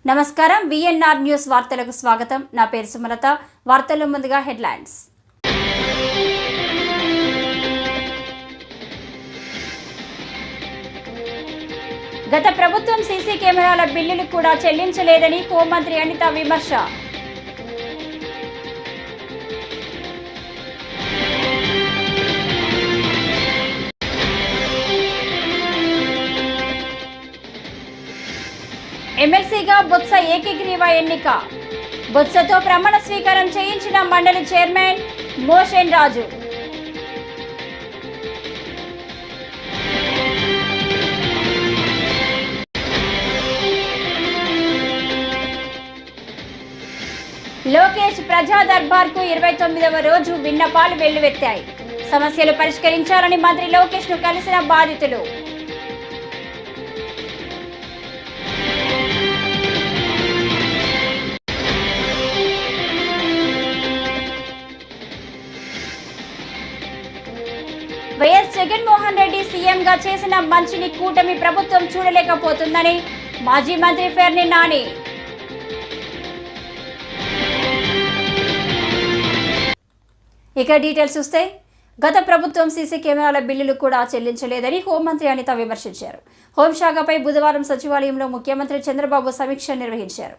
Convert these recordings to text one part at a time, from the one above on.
నమస్కారం VNR news వార్తలకు స్వాగతం. నా పేరు సుమలత. వార్తల్లో ముందుగా హెడ్లైన్స్. గత ప్రభుత్వం సీసీ కెమెరాల బిల్లులు కూడా చెల్లించలేదని హోంమంత్రి అనిత విమర్శ. ఎమ్మెల్సీగా బొత్స ఏకగ్రీవ ఎన్నిక. బొత్సతో ప్రమాణ స్వీకారం చేయించిన మండలి చైర్మన్ మోషన్ రాజు. లోకేష్ ప్రజా దర్బార్కు 29వ రోజు విన్నపాలు వెల్లువెత్తాయి. సమస్యలు పరిష్కరించాలని మంత్రి లోకేష్ ను కలిసిన బాధితులు. వైఎస్ జగన్మోహన్ రెడ్డి సీఎంగా చేసిన మంచిని కూటమి ప్రభుత్వం చూడలేకపోతుందని మాజీ మంత్రి ఫెర్ని నాని. ఇక డీటెయిల్స్ చూస్తే, గత ప్రభుత్వం సీసీ కెమెరాల బిల్లులు కూడా చెల్లించలేదని హోంమంత్రి అనిత విమర్శించారు. హోంశాఖపై బుధవారం సచివాలయంలో ముఖ్యమంత్రి చంద్రబాబు సమీక్ష నిర్వహించారు.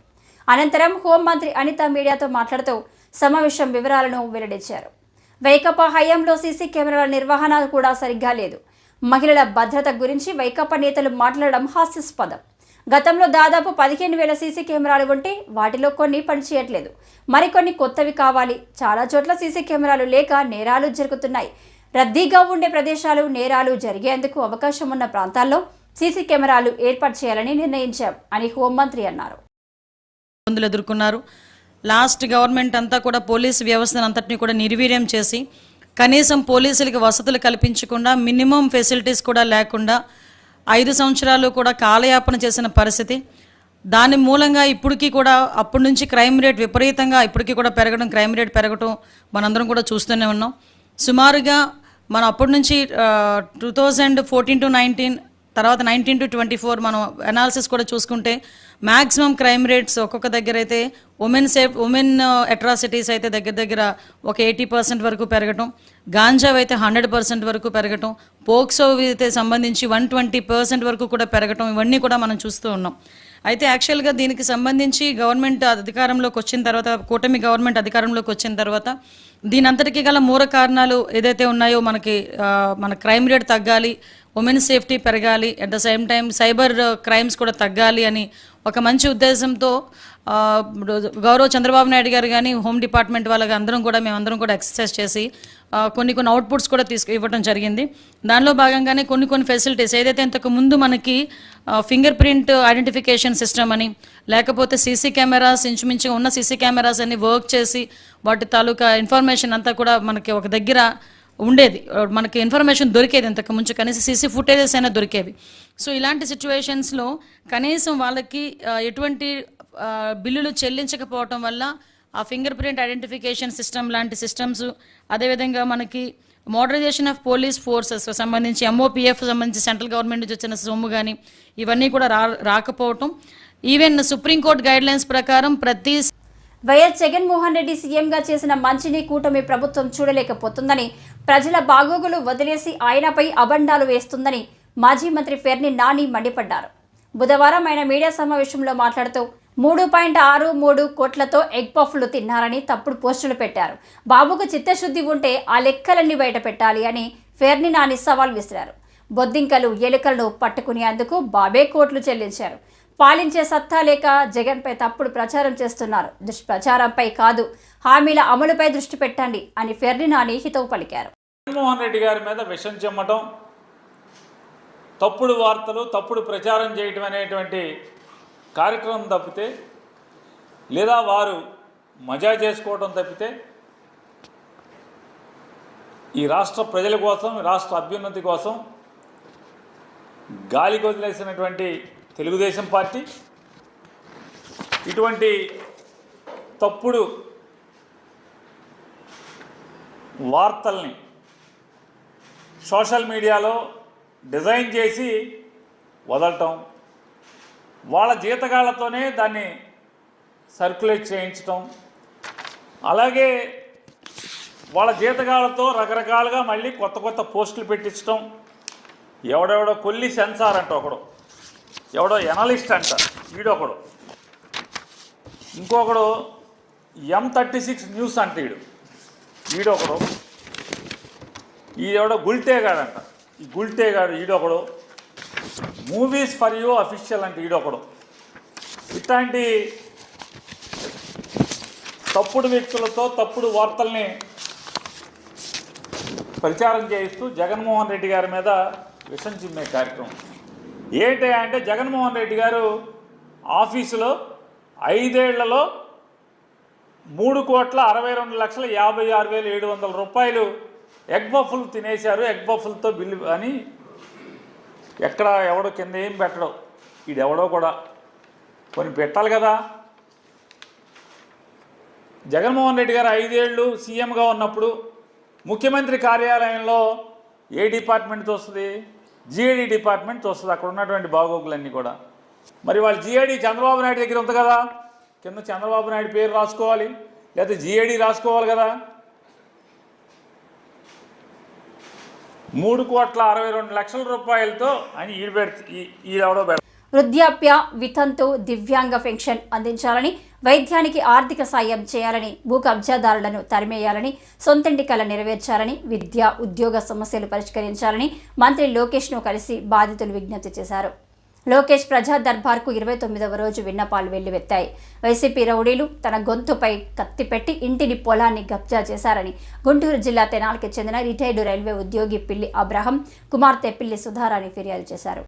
అనంతరం హోంమంత్రి అనిత మీడియాతో మాట్లాడుతూ సమావేశం వివరాలను వెల్లడించారు. వైకాపా హయాంలో సీసీ కెమెరాల నిర్వహణ కూడా సరిగ్గా లేదు. మహిళల భద్రత గురించి వైకాపా నేతలు మాట్లాడడం హాస్యాస్పదం. గతంలో దాదాపు 15,000 సీసీ కెమెరాలు ఉంటే వాటిలో కొన్ని పనిచేయట్లేదు. మరికొన్ని కొత్తవి కావాలి. చాలా చోట్ల సీసీ కెమెరాలు లేక నేరాలు జరుగుతున్నాయి. రద్దీగా ఉండే ప్రదేశాలు, నేరాలు జరిగేందుకు అవకాశం ఉన్న ప్రాంతాల్లో సీసీ కెమెరాలు ఏర్పాటు చేయాలని నిర్ణయించాం అని హోంమంత్రి అన్నారు. ఎదుర్కొన్నారు. లాస్ట్ గవర్నమెంట్ అంతా కూడా పోలీసు వ్యవస్థను అంతటినీ కూడా నిర్వీర్యం చేసి కనీసం పోలీసులకి వసతులు కల్పించకుండా, మినిమం ఫెసిలిటీస్ కూడా లేకుండా 5 సంవత్సరాలు కూడా కాలయాపన చేసిన పరిస్థితి. దాని మూలంగా ఇప్పటికీ కూడా అప్పటి నుంచి క్రైమ్ రేట్ విపరీతంగా ఇప్పటికీ కూడా పెరగడం, క్రైమ్ రేట్ పెరగడం మనందరం కూడా చూస్తూనే ఉన్నాం. సుమారుగా మనం అప్పటి నుంచి 2014 to 19, తర్వాత 19 to 24 మనం అనాలిసిస్ కూడా చూసుకుంటే మ్యాక్సిమం క్రైమ్ రేట్స్ ఒక్కొక్క దగ్గర అయితే ఉమెన్ అట్రాసిటీస్ అయితే దగ్గర ఒక 80% వరకు పెరగటం, గాంజావ్ అయితే 100% వరకు పెరగటం, పోక్సో అయితే సంబంధించి 120% వరకు కూడా పెరగటం, ఇవన్నీ కూడా మనం చూస్తూ ఉన్నాం. అయితే యాక్చువల్గా దీనికి సంబంధించి గవర్నమెంట్ అధికారంలోకి వచ్చిన తర్వాత, కూటమి గవర్నమెంట్ అధికారంలోకి వచ్చిన తర్వాత దీని అంతటికీ గల మూల కారణాలు ఏదైతే ఉన్నాయో, మన క్రైమ్ రేట్ తగ్గాలి, ఉమెన్ సేఫ్టీ పెరగాలి, at the same time cyber crimes కూడా తగ్గాలి అని ఒక మంచి ఉద్దేశంతో గౌరవ చంద్రబాబు నాయుడు గారు కానీ, హోమ్ డిపార్ట్మెంట్ వాళ్ళకి మేమందరం కూడా ఎక్సర్సైజ్ చేసి కొన్ని అవుట్పుట్స్ కూడా ఇవ్వడం జరిగింది. దానిలో భాగంగానే కొన్ని ఫెసిలిటీస్ ఏదైతే ఇంతకు ముందు మనకి ఫింగర్ ప్రింట్ ఐడెంటిఫికేషన్ సిస్టమ్ అని, లేకపోతే సీసీ కెమెరాస్ ఇంచుమించుగా ఉన్న సీసీ కెమెరాస్ అన్ని వర్క్ చేసి వాటి తాలూకా ఇన్ఫర్మేషన్ అంతా కూడా మనకి ఒక దగ్గర ఉండేది, మనకి ఇన్ఫర్మేషన్ దొరికేది. ఇంతకు ముందు కనీసం సీసీ ఫుటేజెస్ అయినా దొరికేవి. సో ఇలాంటి సిచ్యువేషన్స్లో కనీసం వాళ్ళకి ఎటువంటి బిల్లులు చెల్లించకపోవటం వల్ల ఆ ఫింగర్ ప్రింట్ ఐడెంటిఫికేషన్ సిస్టమ్ లాంటి సిస్టమ్స్, అదేవిధంగా మనకి మోడరైజేషన్ ఆఫ్ పోలీస్ ఫోర్సెస్ సంబంధించి MOPF సంబంధించి సెంట్రల్ గవర్నమెంట్ నుంచి వచ్చిన సొమ్ము కానీ ఇవన్నీ కూడా రాకపోవటం, ఈవెన్ సుప్రీంకోర్టు గైడ్లైన్స్ ప్రకారం వైఎస్ జగన్మోహన్ రెడ్డి సీఎంగా చేసిన మంచిని కూటమి ప్రభుత్వం చూడలేకపోతుందని, ప్రజల బాగోగులు వదిలేసి ఆయనపై అబండాలు వేస్తుందని మాజీ మంత్రి ఫెర్ని నాని మండిపడ్డారు. బుధవారం ఆయన మీడియా సమావేశంలో మాట్లాడుతూ 3.63 కోట్లతో ఎగ్ పఫ్లు తిన్నారని తప్పుడు పోస్టులు పెట్టారు. బాబుకు చిత్తశుద్ధి ఉంటే ఆ లెక్కలన్నీ బయట పెట్టాలి అని ఫెర్ని నాని సవాల్ విసిరారు. బొద్దింకలు, ఎలుకలను పట్టుకునేందుకు బాబే కోట్లు చెల్లించారు. పాలించే సత్తా లేక జగన్పై తప్పుడు ప్రచారం చేస్తున్నారు. దుష్ప్రచారంపై కాదు, హామీల అమలుపై దృష్టి పెట్టండి అని ఫెర్ని నాని హితవు పలికారు. జగన్మోహన్ రెడ్డి గారి మీద విషం చెమ్మటం, తప్పుడు వార్తలు, తప్పుడు ప్రచారం చేయటం అనేటువంటి కార్యక్రమం తప్పితే, లేదా వారు మజా చేసుకోవడం తప్పితే ఈ రాష్ట్ర ప్రజల కోసం, రాష్ట్ర అభ్యున్నతి కోసం గాలికి వదిలేసినటువంటి తెలుగుదేశం పార్టీ ఇటువంటి తప్పుడు వార్తల్ని సోషల్ మీడియాలో డిజైన్ చేసి వదలటం, వాళ్ళ జీతగాళ్లతోనే దాన్ని సర్క్యులేట్ చేయించటం, అలాగే వాళ్ళ జీతగాళ్లతో రకరకాలుగా మళ్ళీ కొత్త కొత్త పోస్టులు పెట్టించడం. ఎవడెవడో కొల్లి సెన్సార్ అంట ఒకడు, ఎవడో ఎనలిస్ట్ అంట వీడొకడు, ఇంకొకడు M36 న్యూస్ అంట వీడొకడు, ఈడెవడో గుల్టేగాడంట, ఈ గుల్టేగాడు ఈడొకడు, మూవీస్ ఫర్ యూ అఫీషియల్ అంటే ఈడొకడు. ఇట్లాంటి తప్పుడు వ్యక్తులతో తప్పుడు వార్తల్ని ప్రచారం చేయిస్తూ జగన్మోహన్ రెడ్డి గారి మీద విషం చిమ్మే కార్యక్రమం. ఏంటి అంటే జగన్మోహన్ రెడ్డి గారు ఆఫీసులో 5 ఏళ్లలో 3,62,56,700 రూపాయలు ఎగ్ బఫుల్ తినేశారు, ఎగ్ బఫుల్తో బిల్లు అని ఎక్కడ ఎవడో కింద ఏం పెట్టడం, ఈడెవడో కూడా కొన్ని పెట్టాలి కదా. జగన్మోహన్ రెడ్డి గారు 5 ఏళ్ళు సీఎంగా ఉన్నప్పుడు ముఖ్యమంత్రి కార్యాలయంలో ఏ డిపార్ట్మెంట్తో వస్తుంది? జిఐడి డిపార్ట్మెంట్తో వస్తుంది. అక్కడ ఉన్నటువంటి బాగోగులన్నీ కూడా. మరి వాళ్ళు జిఐడి చంద్రబాబు నాయుడు దగ్గర ఉంది కదా, కింద చంద్రబాబు నాయుడు పేరు రాసుకోవాలి, లేకపోతే జిఐడి రాసుకోవాలి కదా. 3,62,00,000 రూపాయలతో అని ఈడెవడో పెడతారు. వృద్ధాప్య, వితంతు, దివ్యాంగ పెన్షన్ అందించాలని, వైద్యానికి ఆర్థిక సాయం చేయాలని, భూ కబ్జాదారులను తరిమేయాలని, సొంతింటి కల నెరవేర్చాలని, విద్య, ఉద్యోగ సమస్యలు పరిష్కరించాలని మంత్రి లోకేష్ను కలిసి బాధితులు విజ్ఞప్తి చేశారు. లోకేష్ ప్రజా దర్బార్కు 29వ రోజు విన్నపాలు వెల్లువెత్తాయి. వైసీపీ రౌడీలు తన గొంతుపై కత్తి పెట్టి ఇంటిని, పొలాన్ని కబ్జా చేశారని గుంటూరు జిల్లా తెనాలికి చెందిన రిటైర్డ్ రైల్వే ఉద్యోగి పిల్లి అబ్రహం కుమార్తె పిల్లి సుధారాణి ఫిర్యాదు చేశారు.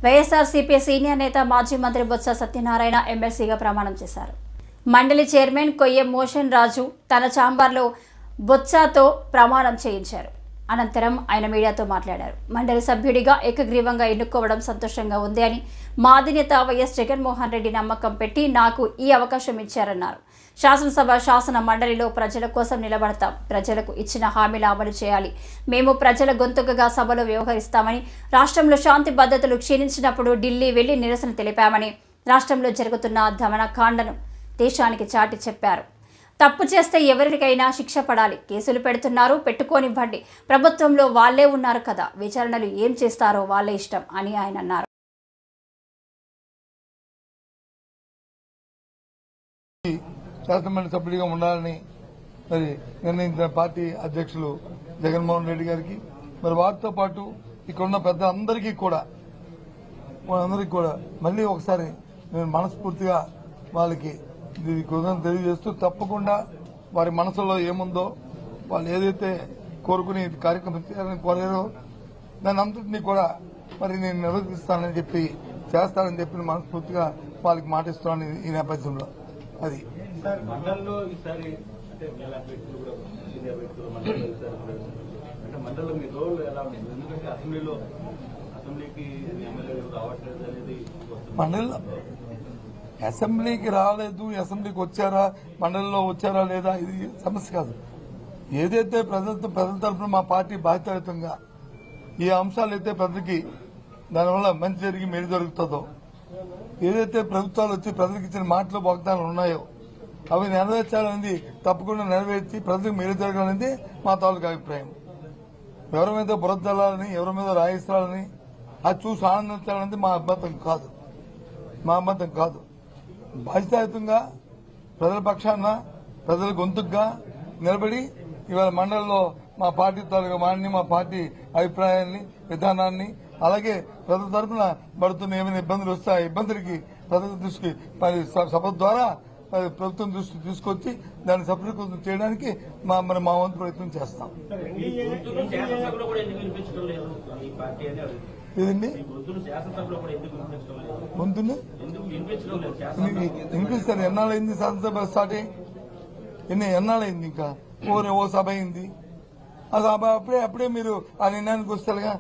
వైఎస్ఆర్సీపీ సీనియర్ నేత మాజీ మంత్రి బొత్స సత్యనారాయణ ఎమ్మెల్సీగా ప్రమాణం చేశారు. మండలి చైర్మన్ కొయ్యం మోషన్ రాజు తన ఛాంబర్లో బొత్సతో ప్రమాణం చేయించారు. అనంతరం ఆయన మీడియాతో మాట్లాడారు. మండలి సభ్యుడిగా ఏకగ్రీవంగా ఎన్నుకోవడం సంతోషంగా ఉంది అని, మా అధినేత వైఎస్ జగన్మోహన్ రెడ్డి నమ్మకం పెట్టి నాకు ఈ అవకాశం ఇచ్చారన్నారు. శాసనసభ శాసన మండలిలో ప్రజల కోసం నిలబడతాం. ప్రజలకు ఇచ్చిన హామీల అమలు చేయాలి. మేము ప్రజల గొంతుకగా సభలో వ్యవహరిస్తామని, రాష్ట్రంలో శాంతి భద్రతలు క్షీణించినప్పుడు ఢిల్లీ వెళ్లి నిరసన తెలిపామని, రాష్ట్రంలో జరుగుతున్న దమనకాండను దేశానికి చాటి చెప్పారు. తప్పు చేస్తే ఎవరికైనా శిక్ష పడాలి. కేసులు పెడుతున్నారు, పెట్టుకోనివ్వండి. ప్రభుత్వంలో వాళ్లే ఉన్నారు కదా, విచారణలు ఏం చేస్తారో వాళ్ళే ఇష్టం అని ఆయన అన్నారు. శాసనమండలి సభ్యుడిగా ఉండాలని మరి నిర్ణయించిన పార్టీ అధ్యక్షులు జగన్మోహన్ రెడ్డి గారికి, మరి వారితో పాటు ఇక్కడున్న పెద్దలందరికీ కూడా మళ్ళీ ఒకసారి నేను మనస్ఫూర్తిగా వాళ్ళకి కృతజ్ఞతలు తెలియజేస్తూ, తప్పకుండా వారి మనసులో ఏముందో, వాళ్ళు ఏదైతే కోరుకుని కార్యక్రమం చేయాలని కోరారో దాని అంతటినీ కూడా మరి నేను నిర్వర్తిస్తానని చెప్పి చేస్తానని చెప్పి మనస్ఫూర్తిగా వాళ్ళకి మాటిస్తున్నాను ఈ నేపథ్యంలో. అది మండలంలో ఈసారి అంటే మండలంలో మీ రోల్ ఎలా ఉంది? ఎందుకంటే అసెంబ్లీకి ఎమ్మెల్యేలు రావట్లేదు అనేది మండలిలో అసెంబ్లీకి రాలేదు, అసెంబ్లీకి వచ్చారా, మండలిలో వచ్చారా లేదా, ఇది సమస్య కాదు. ఏదైతే ప్రజల తరఫున మా పార్టీ బాధ్యతాయుతంగా ఈ అంశాలు అయితే ప్రజలకి దానివల్ల మంచి జరిగి మేలు జరుగుతుందో, ఏదైతే ప్రభుత్వాలు వచ్చి ప్రజలకు ఇచ్చిన మాటలు వాగ్దానాలు ఉన్నాయో అవి నెరవేర్చాలనేది తప్పకుండా నెరవేర్చి ప్రజలకు మేలు జరగాలనేది మా తాలూకు అభిప్రాయం. ఎవరి మీద బురద జల్లాలని, ఎవరి మీద రాయిస్తాలని, అది చూసి ఆనందించాలనేది మా అభ్యంతరం కాదు. బాధ్యతాయుతంగా ప్రజల పక్షాన ప్రజల గొంతుగా నిలబడి ఇవాళ మండలిలో మా పార్టీ తాలూకా వాడిని, మా పార్టీ అభిప్రాయాన్ని, విధానాన్ని, అలాగే ప్రజల తరఫున పడుతున్న ఏమైనా ఇబ్బందులు వస్తే ఆ ఇబ్బందులకి ప్రజల దృష్టికి సభ ద్వారా ప్రభుత్వం దృష్టి తీసుకొచ్చి దాన్ని సఫలీకృతం చేయడానికి మా వంతు ప్రయత్నం చేస్తాం. ఏదండి గొంతుని వినిపిస్తారు? ఎన్నాళ్ళైంది శాసనసభ స్టార్ట్ అయ్యి? ఎన్నాళ్ళైంది? ఇంకా ఓ సభ అయింది. ఆ సభ అప్పుడే మీరు ఆ నిర్ణయానికి వస్తారుగా.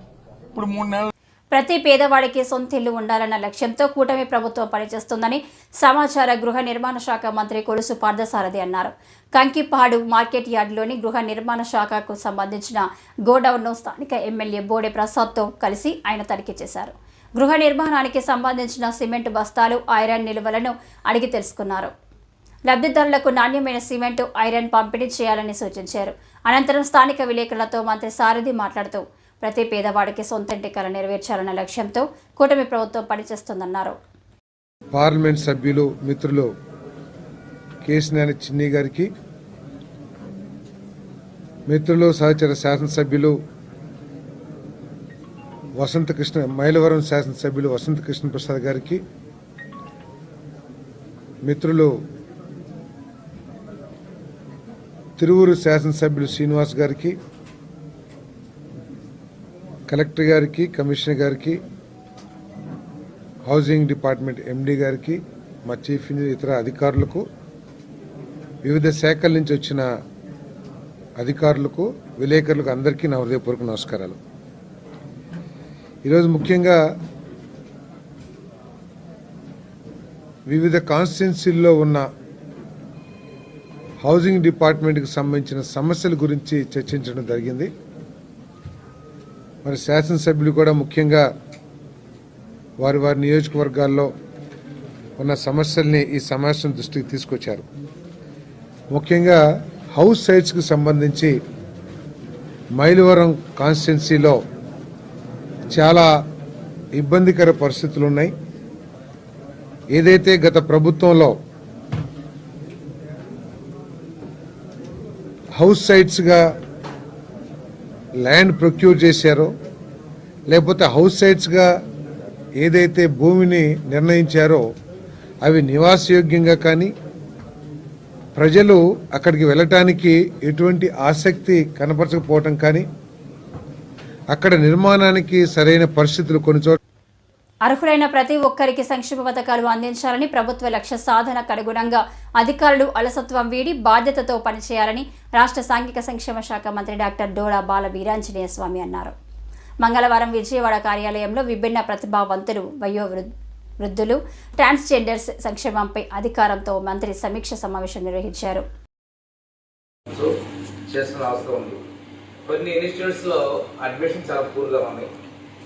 ఇప్పుడు 3 నెలలు. ప్రతి పేదవాడికి సొంత ఇల్లు ఉండాలన్న లక్ష్యంతో కూటమి ప్రభుత్వం పనిచేస్తుందని సమాచార గృహ నిర్మాణ శాఖ మంత్రి కొలుసు పార్థసారథి అన్నారు. కంకిపాడు మార్కెట్ యార్డులోని గృహ నిర్మాణ శాఖకు సంబంధించిన గోడౌన్ను స్థానిక ఎమ్మెల్యే బోడే ప్రసాద్తో కలిసి ఆయన తనిఖీ చేశారు. గృహ నిర్మాణానికి సంబంధించిన సిమెంట్ బస్తాలు, ఐరన్ నిల్వలను అడిగి తెలుసుకున్నారు. లబ్ధిదారులకు నాణ్యమైన సిమెంటు, ఐరన్ పంపిణీ చేయాలని సూచించారు. అనంతరం స్థానిక విలేకరులతో మంత్రి సారథి మాట్లాడుతూ ప్రతి పేదవాడికి సొంత ఇంటి కల నెరవేర్చాలన్న లక్ష్యంతో కూటమి ప్రభుత్వం పనిచేస్తుందన్నారు. పార్లమెంట్ సభ్యులు మిత్రులు కేశినేని చిన్ని గారికి, మిత్రులు సహచర శాసనసభ్యులు మైలవరం శాసనసభ్యులు వసంత కృష్ణ ప్రసాద్ గారికి, మిత్రులు తిరువూరు శాసనసభ్యులు శ్రీనివాస్ గారికి, కలెక్టర్ గారికి, కమిషనర్ గారికి, హౌసింగ్ డిపార్ట్మెంట్ ఎండీ గారికి, మా చీఫ్ ఇంజనీర్, ఇతర అధికారులకు, వివిధ శాఖల నుంచి వచ్చిన అధికారులకు, విలేకరులకు అందరికీ నా హృదయపూర్వక నమస్కారాలు. ఈరోజు ముఖ్యంగా వివిధ కాన్స్టిట్యున్సీల్లో ఉన్న హౌసింగ్ డిపార్ట్మెంట్కి సంబంధించిన సమస్యల గురించి చర్చించడం జరిగింది. మరి శాసనసభ్యులు కూడా ముఖ్యంగా వారి నియోజకవర్గాల్లో ఉన్న సమస్యల్ని ఈ సమావేశం దృష్టికి తీసుకొచ్చారు. ముఖ్యంగా హౌస్ సైట్స్కి సంబంధించి మైలవరం కాన్స్టిట్యున్సీలో చాలా ఇబ్బందికర పరిస్థితులు ఉన్నాయి. ఏదైతే గత ప్రభుత్వంలో హౌస్ సైట్స్గా ల్యాండ్ ప్రొక్యూర్ చేశారో, లేకపోతే హౌస్ సైట్స్గా ఏదైతే భూమిని నిర్ణయించారో అవి నివాసయోగ్యంగా కానీ, ప్రజలు అక్కడికి వెళ్ళటానికి ఎటువంటి ఆసక్తి కనపరచకపోవటం కానీ, అక్కడ నిర్మాణానికి సరైన పరిస్థితులు కొన్ని చోట్ల అర్హులైన ప్రతి ఒక్కరికి సంక్షేమ పథకాలు అందించాలని, ప్రభుత్వ లక్ష్య సాధనకు అనుగుణంగా అధికారులు అలసత్వం వీడి బాధ్యతతో పనిచేయాలని రాష్ట్ర సాంఘిక సంక్షేమ శాఖ మంత్రి డాక్టర్ డోడా బాల వీరాంజనేయ స్వామి అన్నారు. మంగళవారం విజయవాడ కార్యాలయంలో విభిన్న ప్రతిభావంతులు, వృద్ధులు, ట్రాన్స్జెండర్స్ సంక్షేమంపై అధికారంతో మంత్రి సమీక్ష సమావేశం నిర్వహించారు. చేస్తున్న అవసరం ఉంది. కొన్ని ఇన్స్టిట్యూట్స్లో అడ్మిషన్ చాలా పూర్గా ఉన్నాయి,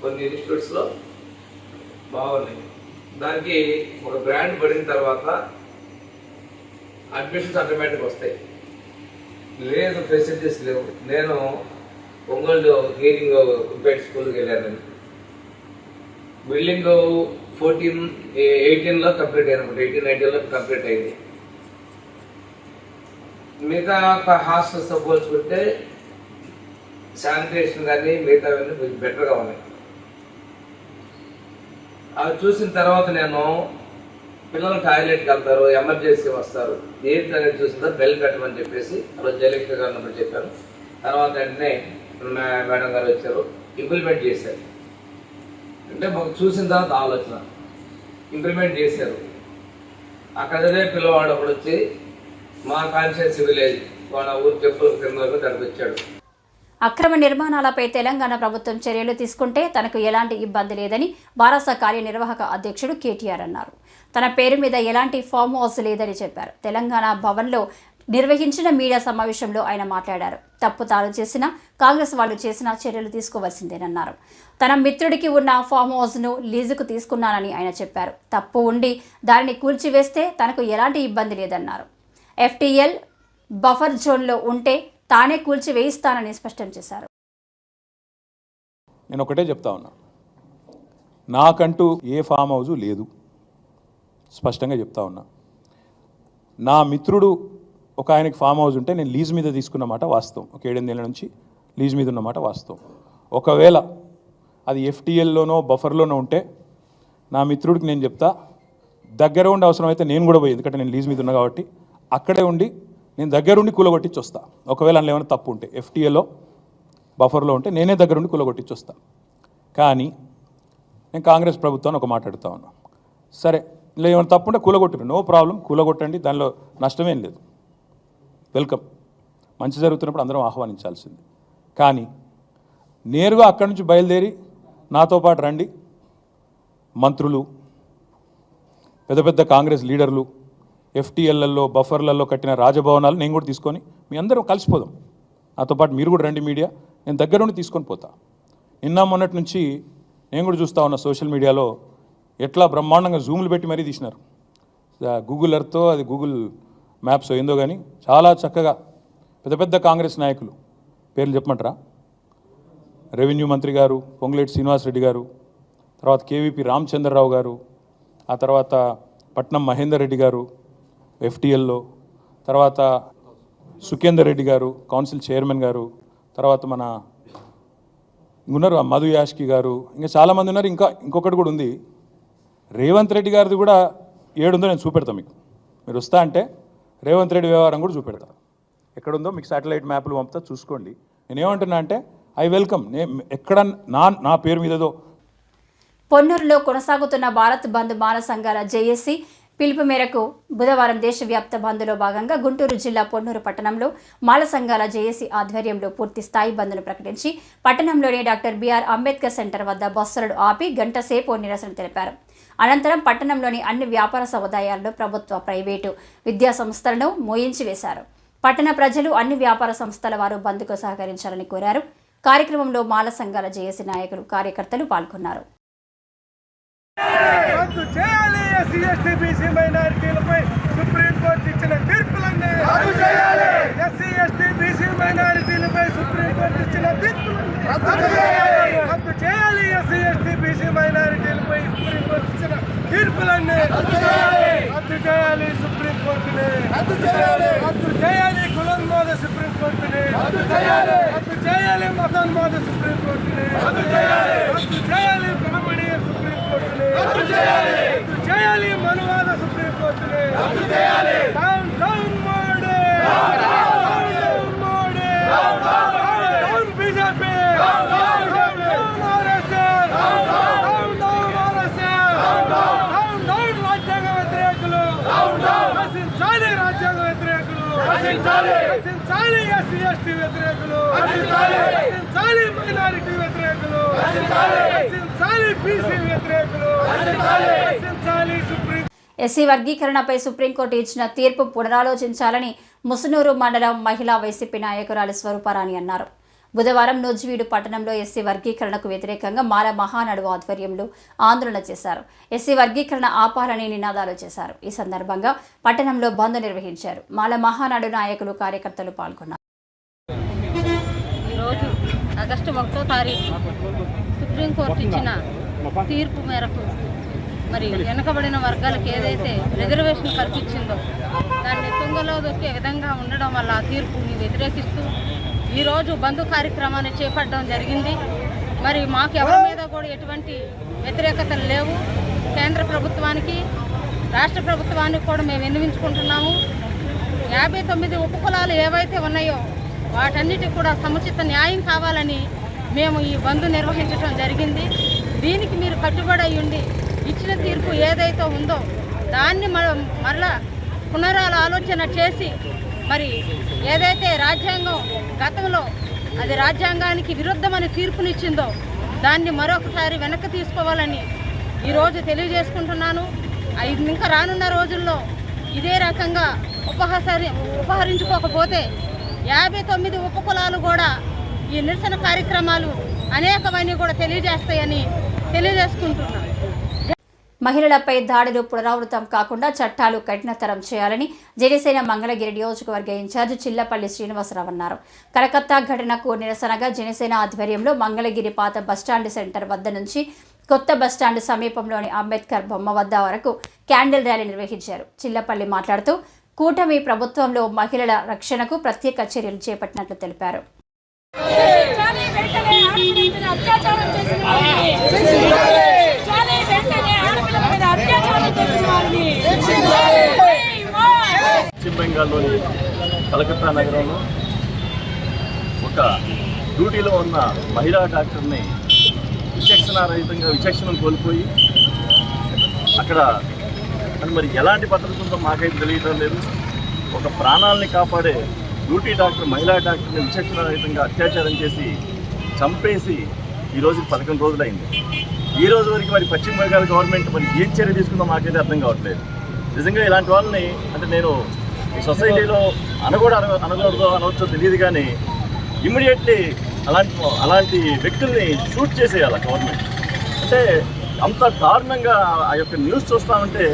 కొన్ని ఇన్స్టిట్యూట్స్లో బాగున్నాయి. దానికి ఒక బ్రాండ్ పడిన తర్వాత అడ్మిషన్స్ ఆటోమేటిక్గా వస్తాయి. లేదు ఫెసిలిటీస్ లేవు. నేను ఒంగోలు హీరింగ్ కుప్పేట స్కూల్కి వెళ్ళాను. బిల్డింగ్ 18లో కంప్లీట్ అయింది, 18-19లో కంప్లీట్ అయింది. మిగతా హాస్టల్స్తో పోల్చుకుంటే శానిటేషన్ కానీ మిగతావన్నీ కొంచెం బెటర్గా ఉన్నాయి. అవి చూసిన తర్వాత నేను పిల్లలు టాయిలెట్కి వెళ్తారు, ఎమర్జెన్సీ వస్తారు, ఏంటి అనేది చూసిన తర్వాత బెల్ పెట్టమని చెప్పేసి రోజు జయలక్ష్మి గారు ఉన్నప్పుడు చెప్పాను. తర్వాత వెంటనే మేడం గారు వచ్చారు, ఇంప్లిమెంట్ చేశారు. అంటే మాకు చూసిన తర్వాత ఆలోచన ఇంప్లిమెంట్ చేశారు. అక్కడ పిల్లవాడు ఒకడు వచ్చి మా కాన్స్టిట్యుయెన్సీ విలేజ్ వాళ్ళ ఊరు చెప్పులు కింద వరకు వచ్చాడు. అక్రమ నిర్మాణాలపై తెలంగాణ ప్రభుత్వం చర్యలు తీసుకుంటే తనకు ఎలాంటి ఇబ్బంది లేదని బారాస కార్యనిర్వాహక అధ్యక్షుడు కేటీఆర్ అన్నారు. తన పేరు మీద ఎలాంటి ఫామ్ హౌస్ లేదని చెప్పారు. తెలంగాణ భవన్లో నిర్వహించిన మీడియా సమావేశంలో ఆయన మాట్లాడారు. తప్పు తాను చేసినా, కాంగ్రెస్ వాళ్ళు చేసినా చర్యలు తీసుకోవాల్సిందేనన్నారు. తన మిత్రుడికి ఉన్న ఫామ్ హౌస్ను లీజుకు తీసుకున్నానని ఆయన చెప్పారు. తప్పు ఉండి దానిని కూల్చివేస్తే తనకు ఎలాంటి ఇబ్బంది లేదన్నారు. FTL బఫర్ జోన్లో ఉంటే తానే కూల్చి వేయిస్తానని స్పష్టం చేశారు. నేను ఒకటే చెప్తా ఉన్నా, నాకంటూ ఏ ఫామ్ హౌజు లేదు, స్పష్టంగా చెప్తా ఉన్నా. నా మిత్రుడు ఒక ఆయనకి ఫామ్ హౌస్ ఉంటే నేను లీజ్ మీద తీసుకున్నమాట వాస్తవం. ఒక 7-8 ఏళ్ళ నుంచి లీజ్ మీద ఉన్నమాట వాస్తవం. ఒకవేళ అది FTLలోనో బఫర్లోనో ఉంటే నా మిత్రుడికి నేను చెప్తా, దగ్గర ఉండి అవసరం అయితే నేను కూడా పోయి, ఎందుకంటే నేను లీజ్ మీద ఉన్నా కాబట్టి అక్కడే ఉండి నేను దగ్గరుండి కూలగొట్టించి వస్తా. ఒకవేళ అందులో ఏమైనా తప్పు ఉంటే FTLలో బఫర్లో ఉంటే నేనే దగ్గరుండి కూలగొట్టించి వస్తా. కానీ నేను కాంగ్రెస్ ప్రభుత్వాన్ని ఒక మాట అడుగుతా ఉన్నా, సరే ఇలా ఏమైనా తప్పు ఉంటే కూలగొట్టారు, నో ప్రాబ్లం, కూలగొట్టండి, దానిలో నష్టమేం లేదు, వెల్కమ్. మంచి జరుగుతున్నప్పుడు అందరం ఆహ్వానించాల్సింది. కానీ నేరుగా అక్కడి నుంచి బయలుదేరి నాతో పాటు రండి మంత్రులు, పెద్ద పెద్ద కాంగ్రెస్ లీడర్లు, FTLలలో బఫర్లలో కట్టిన రాజభవనాలు నేను కూడా తీసుకొని మీ అందరం కలిసిపోదాం. నాతో పాటు మీరు కూడా రండి మీడియా, నేను దగ్గర నుండి తీసుకొని పోతా. నిన్న మొన్నటి నుంచి నేను కూడా చూస్తూ ఉన్నా సోషల్ మీడియాలో ఎట్లా బ్రహ్మాండంగా జూములు పెట్టి మరీ తీసినారు. గూగుల్ ఎర్త్తో అది గూగుల్ మ్యాప్స్ ఏందో కానీ చాలా చక్కగా పెద్ద పెద్ద కాంగ్రెస్ నాయకులు పేర్లు చెప్పమంటారా? రెవెన్యూ మంత్రి గారు పొంగులేటి శ్రీనివాసరెడ్డి గారు, తర్వాత KVP రామచంద్రరావు గారు, ఆ తర్వాత పట్నం మహేందర్ రెడ్డి గారు FTLలో, తర్వాత సుఖేందర్ రెడ్డి గారు కౌన్సిల్ చైర్మన్ గారు, తర్వాత మన ఉన్నారు మధు యాష్కి గారు, ఇంకా చాలామంది ఉన్నారు. ఇంకొకటి కూడా ఉంది, రేవంత్ రెడ్డి గారిది కూడా ఏడుందో నేను చూపెడతాను మీకు. మీరు వస్తా అంటే రేవంత్ రెడ్డి వ్యవహారం కూడా చూపెడతా. ఎక్కడుందో మీకు శాటిలైట్ మ్యాప్లు పంపుతా, చూసుకోండి. నేనేమంటున్నా అంటే ఐ వెల్కమ్. ఎక్కడ నా పేరు మీదదో. పొన్నూరులో కొనసాగుతున్న భారత్ బంద్ మాల సంఘాల జేఏసీ పిలుపు మేరకు బుధవారం దేశవ్యాప్త బంద్లో భాగంగా గుంటూరు జిల్లా పొన్నూరు పట్టణంలో మాల సంఘాల జేఏసీ ఆధ్వర్యంలో పూర్తి స్థాయి బంద్ను ప్రకటించి పట్టణంలోని డాక్టర్ బిఆర్ అంబేద్కర్ సెంటర్ వద్ద బస్సులను ఆపి గంట సేపు నిరసన తెలిపారు. అనంతరం పట్టణంలోని అన్ని వ్యాపార సముదాయాలను, ప్రభుత్వ, ప్రైవేటు విద్యా సంస్థలను మూయించి వేశారు. పట్టణ ప్రజలు అన్ని వ్యాపార సంస్థల వారు బంద్కు సహకరించాలని కోరారు. కార్యక్రమంలో మాల సంఘాల జేఏసీ నాయకులు, కార్యకర్తలు పాల్గొన్నారు. రద్దు చేయాలి ఎస్సీ ఎస్టీ బీసీ మైనారిటీలపై సుప్రీంకోర్టు ఇచ్చిన తీర్పులన్నీ రద్దు చేయాలి. ఎస్సీ ఎస్టీ బీసీ మైనారిటీలపై సుప్రీంకోర్టు ఇచ్చిన తీర్పులన్నీ రద్దు చేయాలి. రద్దు చేయాలి. ఎస్సీ ఎస్టీ బీసీ మైనారిటీలపై సుప్రీంకోర్టు ఇచ్చిన తీర్పులన్నీ రద్దు చేయాలి. రద్దు చేయాలి. సుప్రీంకోర్టుని రద్దు చేయాలి. రద్దు చేయాలి. కులోన్మాద సుప్రీంకోర్టుని రద్దు చేయాలి. రద్దు చేయాలి. మతోన్మాద సుప్రీంకోర్టుని రద్దు చేయాలి. రద్దు చేయాలి. బ్రాహ్మణీయ సుప్రీంకోర్టుని రద్దు చేయాలి. రద్దు చేయాలి. మనువాద సుప్రీంకోర్టుని రద్దు చేయాలి. Down down Modi, down Modi, down BJP, down RSS, down RSS, down రాజ్యాంగ వ్యతిరేకులు, రక్షించాలి రాజ్యాంగ వ్యతిరేకులు, రక్షించాలి ఎస్సీ ఎస్టీ వ్యతిరేకులు, రక్షించాలి మైనారిటీ వ్యతిరేకులు, రక్షించాలి బీసీ వ్యతిరేకులు, రక్షించాలి సుప్రీం. ఎస్సీ వర్గీకరణపై సుప్రీంకోర్టు ఇచ్చిన తీర్పు పునరాలోచించాలని ముసునూరు మండలం మహిళా వైసీపీ నాయకురాలు స్వరూపారాణి అన్నారు. బుధవారం నూజివీడు పట్టణంలో ఎస్సీ వర్గీకరణకు వ్యతిరేకంగా మాల మహానాడు ఆధ్వర్యంలో ఆందోళన చేశారు. ఎస్సీ వర్గీకరణ ఆపాలని నినాదాలు చేశారు. ఈ సందర్భంగా పట్టణంలో బంద్ నిర్వహించారు. మాల మహానాడు నాయకులు, కార్యకర్తలు పాల్గొన్నారు. ఈరోజు ఆగస్టు 1వ తారీఖు సుప్రీంకోర్టు ఇచ్చిన తీర్పు మేరకు మరి వెనుకబడిన వర్గాలకు ఏదైతే రిజర్వేషన్ కల్పించిందో దాన్ని తుంగలో దొక్కే విధంగా ఉండడం వల్ల ఆ తీర్పుని వ్యతిరేకిస్తూ ఈరోజు బంధు కార్యక్రమాన్ని చేపట్టడం జరిగింది. మరి మాకు ఎవరి మీద కూడా ఎటువంటి వ్యతిరేకతలు లేవు. కేంద్ర ప్రభుత్వానికి, రాష్ట్ర ప్రభుత్వానికి కూడా మేము విన్నవించుకుంటున్నాము. 59 ఉపకులాలు ఏవైతే ఉన్నాయో వాటన్నిటికి కూడా సముచిత న్యాయం కావాలని మేము ఈ బంధు నిర్వహించడం జరిగింది. దీనికి మీరు కట్టుబడి ఉండి ఇచ్చిన తీర్పు ఏదైతే ఉందో దాన్ని మరలా పునరాలోచన చేసి మరి ఏదైతే రాజ్యాంగం గతంలో అది రాజ్యాంగానికి విరుద్ధమని తీర్పునిచ్చిందో దాన్ని మరొకసారి వెనక్కి తీసుకోవాలని ఈరోజు తెలియజేసుకుంటున్నాను. ఇంకా రానున్న రోజుల్లో ఇదే రకంగా ఉపహరించుకోకపోతే 59 ఉపకులాలు కూడా ఈ నిరసన కార్యక్రమాలు అనేకమని కూడా తెలియజేస్తాయని తెలియజేసుకుంటున్నాను. మహిళలపై దాడులు పునరావృతం కాకుండా చట్టాలు కఠినతరం చేయాలని జనసేన మంగళగిరి నియోజకవర్గ ఇన్ఛార్జ్ చిల్లపల్లి శ్రీనివాసరావు అన్నారు. కలకత్తా ఘటనకు నిరసనగా జనసేన ఆధ్వర్యంలో మంగళగిరి పాత బస్టాండ్ సెంటర్ వద్ద నుంచి కొత్త బస్టాండ్ సమీపంలోని అంబేద్కర్ బొమ్మ వద్ద వరకు క్యాండిల్ ర్యాలీ నిర్వహించారు. చిల్లపల్లి మాట్లాడుతూ కూటమి ప్రభుత్వంలో మహిళల రక్షణకు ప్రత్యేక చర్యలు చేపట్టినట్లు తెలిపారు. పశ్చిమ బెంగాల్లోని కలకత్తా నగరంలో ఒక డ్యూటీలో ఉన్న మహిళా డాక్టర్ని విచక్షణారహితంగా విచక్షణను కోల్పోయి అక్కడ మరి ఎలాంటి పద్ధతి ఉందో మాకైతే తెలియటం లేదు. ఒక ప్రాణాలని కాపాడే డ్యూటీ డాక్టర్, మహిళా డాక్టర్ని విచక్షణారహితంగా అత్యాచారం చేసి చంపేసి ఈరోజు 11 రోజులైంది. ఈ రోజు వరకు మరి పశ్చిమ బెంగాల్ గవర్నమెంట్ మరి ఏం చర్య తీసుకుందో మాకైతే అర్థం కావట్లేదు. నిజంగా ఇలాంటి వాళ్ళని అంటే నేను ఈ సొసైటీలో అనవచ్చో తెలియదు, కానీ ఇమ్మీడియట్లీ అలాంటి వ్యక్తుల్ని షూట్ చేసేయాలి గవర్నమెంట్. అంటే అంత దారుణంగా ఆ యొక్క న్యూస్ చూస్తామంటే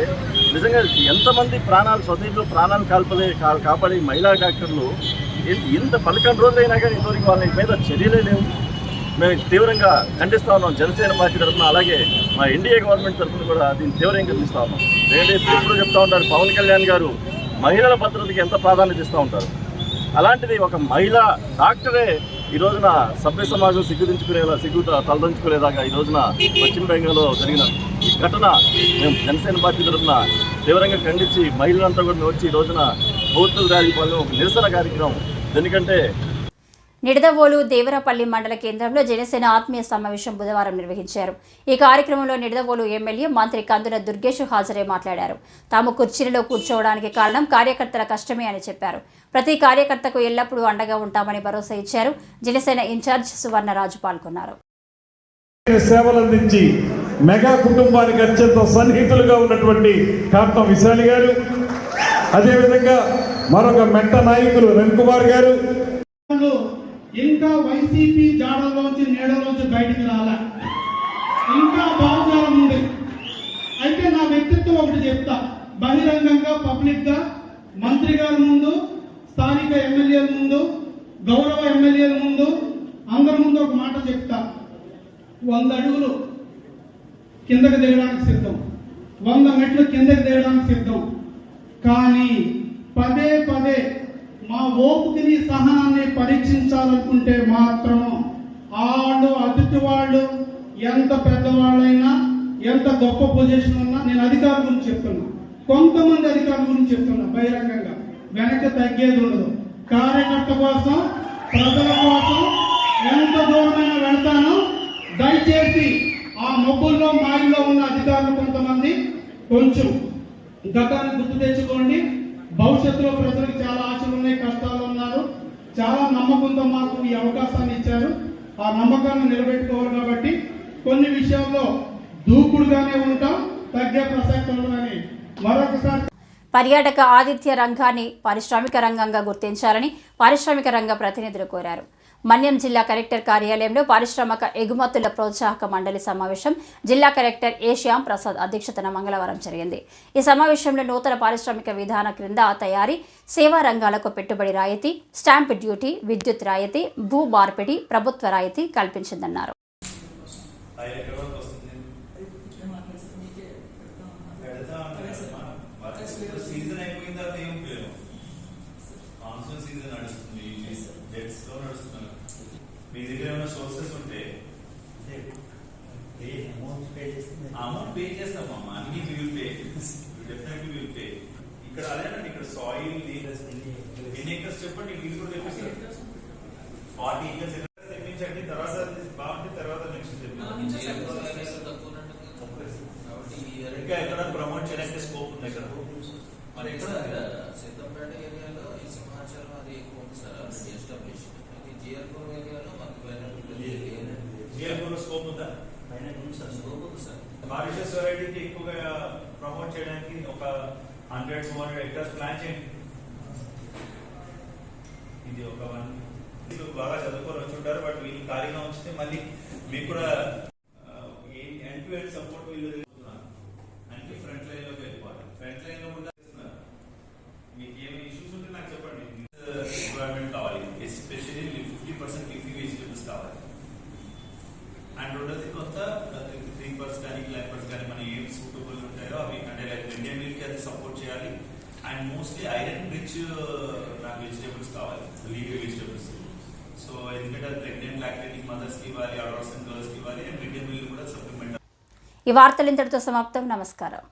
నిజంగా ఎంతమంది ప్రాణాలు, సొసైటీలో ప్రాణాలు కాపాడే మహిళా డాక్టర్లు ఇంత 11 రోజులైనా కానీ ఇంతవరకు వాళ్ళ మీద చర్యలే లేవు. మేము తీవ్రంగా ఖండిస్తూ ఉన్నాం జనసేన పార్టీ తరఫున, అలాగే మా ఎన్డీఏ గవర్నమెంట్ తరఫున కూడా దీన్ని తీవ్రంగా ఖండిస్తూ ఉన్నాం. ఎందుకంటే ఎప్పుడు చెప్తూ ఉంటారు పవన్ కళ్యాణ్ గారు మహిళల భద్రతకి ఎంత ప్రాధాన్యత ఇస్తూ ఉంటారు. అలాంటిది ఒక మహిళా డాక్టరే ఈ రోజున సభ్య సమాజం సిగ్గు తలదించుకునేదాకా ఈ రోజున పశ్చిమ బెంగాల్లో జరిగిన ఈ ఘటన మేము జనసేన పార్టీ తరఫున తీవ్రంగా ఖండించి మహిళలంతా కూడా వచ్చి ఈ రోజున బౌద్ధ ర్యాలీ పాల్గొని ఒక నిరసన కార్యక్రమం. ఎందుకంటే నిడదవోలు దేవరపల్లి మండల కేంద్రంలో జనసేన ఆత్మీయ సమావేశం బుధవారం నిర్వహించారు. ఈ కార్యక్రమంలో నిడదవోలు ఎమ్మెల్యే మంత్రి కందుల దుర్గేష్ హాజరై మాట్లాడారు. తాము కుర్చీలలో కూర్చోవడానికి కారణం కార్యకర్తల కష్టమే అని చెప్పారు. ప్రతి కార్యకర్తకు ఎల్లప్పుడూ అండగా ఉంటామని భరోసా ఇచ్చారు. జనసేన ఇన్ఛార్జ్ సువర్ణరాజు పాల్గొన్నారు. సేవలందించి మెగా కుటుంబానికి అత్యంత సన్నిహితులుగా ఉన్నటువంటి కాట్నం విశాలి గారు, అదేవిధంగా మరొక మెట్ట నాయకులు రవికుమార్ గారు, ఇంకా వైసీపీ జాడలోంచి నీడలోంచి బయటికి రాలే, ఇంకా బాగుచారం ఉంది. అయితే నా వ్యక్తిత్వం ఒకటి చెప్తా, బహిరంగంగా పబ్లిక్ గా మంత్రి గారి ముందు, స్థానిక ఎమ్మెల్యేల ముందు, గౌరవ ఎమ్మెల్యేల ముందు, అందరి ముందు ఒక మాట చెప్తా. 100 అడుగులు కిందకి దిగడానికి సిద్ధం, 100 మెట్లు కిందకి దిగడానికి సిద్ధం. కానీ పదే పదే మా ఓపికని సహనాన్ని పరీక్షించాలనుకుంటే మాత్రం వాళ్ళు అతిథి వాళ్ళు ఎంత పెద్దవాళ్ళైనా ఎంత గొప్ప పొజిషన్ ఉన్నా, నేను అధికారుల గురించి చెప్తున్నా, కొంతమంది అధికారుల గురించి చెప్తున్నా, బహిరంగంగా వెనక్కి తగ్గేది ఉండదు. కార్యకర్త కోసం, ప్రజల కోసం ఎంత దూరమైనా వెళ్తాను. దయచేసి ఆ మబ్బుల్లో మాయలో ఉన్న అధికారులు కొంతమంది కొంచెం గతాన్ని గుర్తు తెచ్చుకోండి. భవిష్యత్తులో ప్రజలకు చాలా ఆశలు ఉన్నాయి, కష్టాలు ఉన్నారు, చాలా నమ్మకంతో మాకు ఈ అవకాశాన్ని ఇచ్చారు. ఆ నమ్మకాన్ని నిలబెట్టుకోవాలి. కాబట్టి కొన్ని విషయాల్లో దూకుడుగానే ఉంటాం, తగ్గే ప్రసక్తి ఉండదని మరొకసారి. పర్యాటక ఆతిథ్య రంగాన్ని పారిశ్రామిక రంగంగా గుర్తించాలని పారిశ్రామిక రంగ ప్రతినిధులు కోరారు. మన్యం జిల్లా కలెక్టర్ కార్యాలయంలో పారిశ్రామిక ఎగుమతుల ప్రోత్సాహక మండలి సమావేశం జిల్లా కలెక్టర్ ఏ శ్యామ్ ప్రసాద్ అధ్యక్షతన మంగళవారం జరిగింది. ఈ సమావేశంలో నూతన పారిశ్రామిక విధాన క్రింద తయారీ, సేవా రంగాలకు పెట్టుబడి రాయితీ, స్టాంప్ డ్యూటీ, విద్యుత్ రాయితీ, భూ మార్పిడి ప్రభుత్వ రాయితీ కల్పించిందన్నారు. సీజన్ అయిపోయిన తర్వాత ఏం ఉపయోగం? మాన్సూన్ సీజన్ నడుస్తుంది, డేట్స్ లో నడుస్తున్నారు. మీ దగ్గర ఏమైనా సోర్సెస్ ఉంటే అమౌంట్ పే చేస్తామమ్మా, అన్ని will pay, definitely will pay. ఇక్కడ అదేనండి, ఇక్కడ సాయిల్ ఎన్ని ఎకర్స్ చెప్పండి, వీళ్ళు కూడా చెప్పేస్తారు. 40 acres తెప్పించండి, తర్వాత బాగుంటే తర్వాత నెక్స్ట్ ఇంకా ఎక్కడ ప్రమోట్ చేయడానికి స్కోప్ ఉంది ఇక్కడ. మరి ఎక్కడ సిద్ధంపేట ఏరియాలో ఈ సింహాచలం అది ఎక్కువ ఉంది సార్, ఆల్రెడీ ఎస్టాబ్లిష్. జిఆర్పూర్ ఏరియాలో జిఆర్పూర్ స్కోప్ ఉందా? స్కోప్ ఉంది సార్. మారిషస్ వెరైటీకి ఎక్కువగా ప్రమోట్ చేయడానికి ఒక 100-200 hectares ప్లాన్ చేయండి. ఇది ఒక 1 బాగా చదువుకొని వచ్చి ఉంటారు, బట్ వీళ్ళు ఖాళీగా ఉంచితే మళ్ళీ మీకు కూడా ఎండ్ టు ఎండ్ సపోర్ట్ వీళ్ళు అంటే ఫ్రంట్ లైన్ లోకి వెళ్ళిపోవాలి. ఫ్రంట్ లైన్ లో కూడా మీకు ఏమి ఇష్యూస్ ఉంటే నాకు చెప్పండి. ఎంప్లాయ్మెంట్ కావాలి, ఎస్పెషల్లీ 50% లీఫీ వెజిటబుల్స్ కావాలి. అండ్ రెండోది కొంత క్రీపర్స్ కానీ క్లైపర్స్ కానీ మన ఏం సూటబుల్ ఉంటాయో అవి అంటే లైక్ ఇండియన్ మిల్క్ అది సపోర్ట్ చేయాలి. అండ్ మోస్ట్లీ ఐరన్ రిచ్ నాకు వెజిటబుల్స్ కావాలి, లీఫీ వెజిటబుల్స్. సో ఎందుకంటే అది ప్రెగ్నెంట్ లాక్టేటింగ్ మదర్స్ కి ఇవ్వాలి, అడోలసెంట్ గర్ల్స్ కి ఇవ్వాలి, అండ్ మిడ్ డే మీల్ కూడా సప్లిమెంట్. ఈ వార్తలు ఇంతటితో సమాప్తం. నమస్కారం.